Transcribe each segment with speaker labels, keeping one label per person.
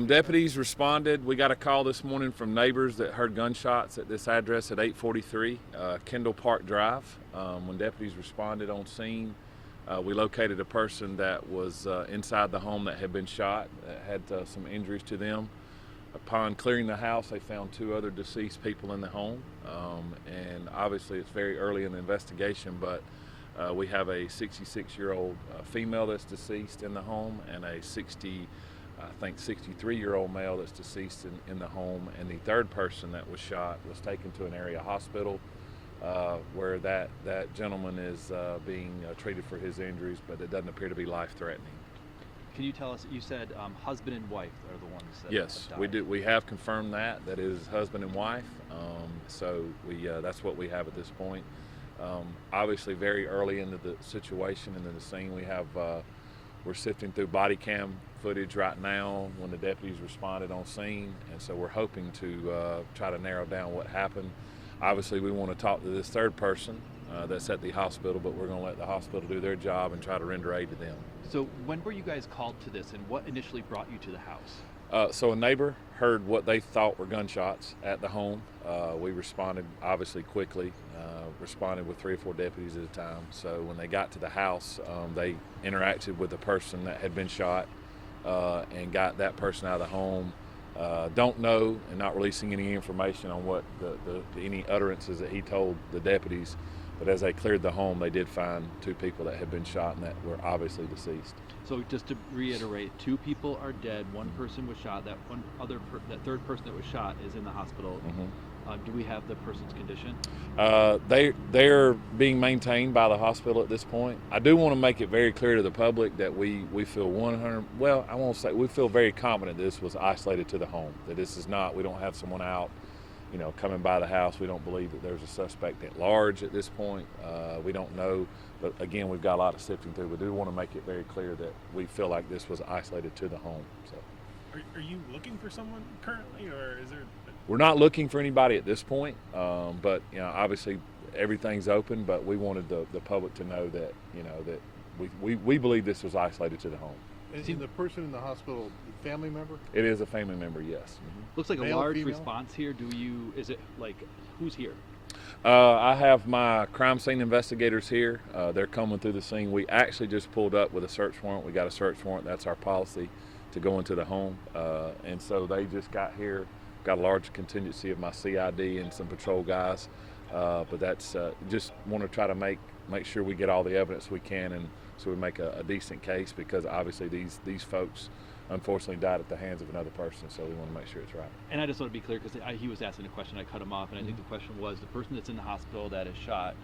Speaker 1: Deputies responded. We got a call this morning from neighbors that heard gunshots at this address at 843 Kendall Park Drive. When deputies responded on scene, we located a person that was inside the home that had been shot, that had some injuries to them. Upon clearing the house, they found 2 other deceased people in the home, and obviously it's very early in the investigation, but we have a 66-year-old female that's deceased in the home and a 63-year-old male that's deceased in the home, and the third person that was shot was taken to an area hospital where that gentleman is being treated for his injuries, but it doesn't appear to be life-threatening.
Speaker 2: Can you tell us, you said husband and wife are the ones that
Speaker 1: Yes,
Speaker 2: died.
Speaker 1: we do. We have confirmed that it is husband and wife, so that's what we have at this point. Obviously very early into the situation and in the scene, we're sifting through body cam footage right now when the deputies responded on scene, and so we're hoping to try to narrow down what happened. Obviously we want to talk to this third person that's at the hospital, but we're going to let the hospital do their job and try to render aid to them.
Speaker 2: So when were you guys called to this, and what initially brought you to the house?
Speaker 1: So a neighbor heard what they thought were gunshots at the home. We responded obviously quickly, responded with 3 or 4 deputies at a time. So when they got to the house, they interacted with the person that had been shot and got that person out of the home. Don't know, and not releasing any information on what any utterances that he told the deputies, but as they cleared the home, they did find 2 people that had been shot and that were obviously deceased.
Speaker 2: So just to reiterate, 2 people are dead, 1 person was shot, that third person that was shot is in the hospital.
Speaker 1: Mm-hmm.
Speaker 2: Do we have the person's condition?
Speaker 1: They're being maintained by the hospital at this point. I do want to make it very clear to the public that we feel we feel very confident this was isolated to the home, that this is not, we don't have someone out coming by the house. We don't believe that there's a suspect at large at this point. We don't know, but again, we've got a lot of sifting through. We do want to make it very clear that we feel like this was isolated to the home. So,
Speaker 3: are you looking for someone currently, or is there?
Speaker 1: We're not looking for anybody at this point, but obviously everything's open. But we wanted the public to know that that we believe this was isolated to the home.
Speaker 4: And the person in the hospital, family member?
Speaker 1: It is a family member, yes. Mm-hmm.
Speaker 2: Looks like
Speaker 4: Male,
Speaker 2: a large
Speaker 4: female?
Speaker 2: response here. Is it like, who's here?
Speaker 1: I have my crime scene investigators here. They're coming through the scene. We actually just pulled up with a search warrant. We got a search warrant. That's our policy to go into the home. And so they just got here. Got a large contingency of my CID and some patrol guys. But that's just want to try to make sure we get all the evidence we can, and so we make a decent case, because obviously these folks unfortunately died at the hands of another person, so we want to make sure it's right.
Speaker 2: And I just want to be clear, because he was asking a question, I cut him off, and I think the question was, the person that's in the hospital that is shot,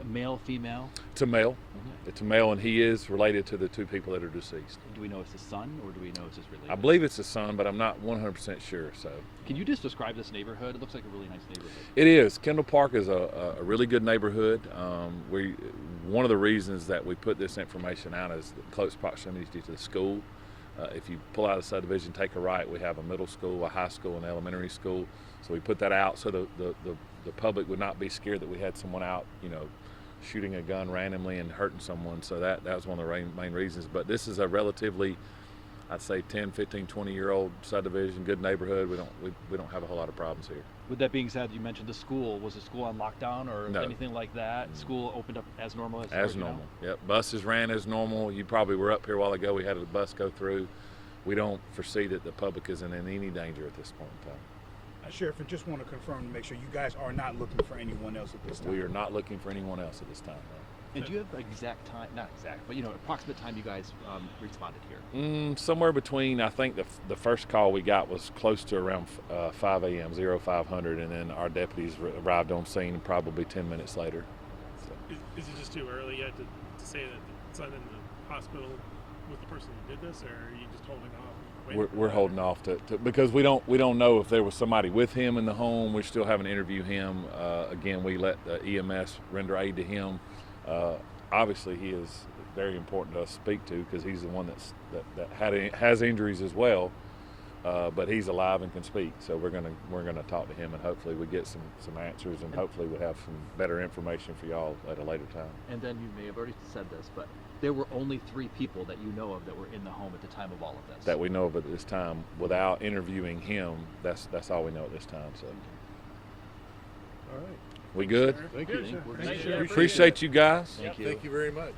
Speaker 2: male, female?
Speaker 1: It's a male.
Speaker 2: Mm-hmm.
Speaker 1: It's a male, and he is related to the 2 people that are deceased.
Speaker 2: Do we know it's his son, or do we know it's his related?
Speaker 1: I believe it's his son, but I'm not 100% sure. So,
Speaker 2: can you just describe this neighborhood? It looks like a really nice neighborhood.
Speaker 1: It is. Kendall Park is a really good neighborhood. One of the reasons that we put this information out is the close proximity to the school. If you pull out of the subdivision, take a right, we have a middle school, a high school, and elementary school. So we put that out so the public would not be scared that we had someone out, shooting a gun randomly and hurting someone. So that was one of the main reasons. But this is a relatively, I'd say, 10, 15, 20-year-old subdivision, good neighborhood. We don't have a whole lot of problems here.
Speaker 2: With that being said, you mentioned the school. Was the school on lockdown or
Speaker 1: No.
Speaker 2: anything like that? School opened up as normal
Speaker 1: as normal. Yep, buses ran as normal. You probably were up here a while ago. We had a bus go through. We don't foresee that the public isn't in any danger at this point in time.
Speaker 5: Sheriff, I just want to confirm to make sure you guys are not looking for anyone else at this time.
Speaker 1: We are not looking for anyone else at this time.
Speaker 2: And do you have exact time, not exact, but approximate time you guys responded here?
Speaker 1: Somewhere between, I think the first call we got was close to around 5 a.m., 0500, and then our deputies arrived on scene probably 10 minutes later. So.
Speaker 3: Is it just too early yet to say that the son in the hospital was the person who did this, or are you just holding off?
Speaker 1: We're holding off to because we don't know if there was somebody with him in the home. We still haven't interviewed him. Again, we let the EMS render aid to him. Obviously, he is very important to us to speak to, because he's the one that has injuries as well. But he's alive and can speak, so we're gonna talk to him, and hopefully we get some answers, and hopefully we'll have some better information for y'all at a later time.
Speaker 2: And then you may have already said this, but there were only 3 people that you know of that were in the home at the time of all of this.
Speaker 1: That we know of at this time, without interviewing him, that's all we know at this time. So,
Speaker 4: All right.
Speaker 1: we good?
Speaker 4: Thank you.
Speaker 3: Good, sir.
Speaker 4: We're
Speaker 3: Thank
Speaker 4: good.
Speaker 3: you.
Speaker 1: Appreciate you guys.
Speaker 2: Thank you.
Speaker 4: Thank you very much.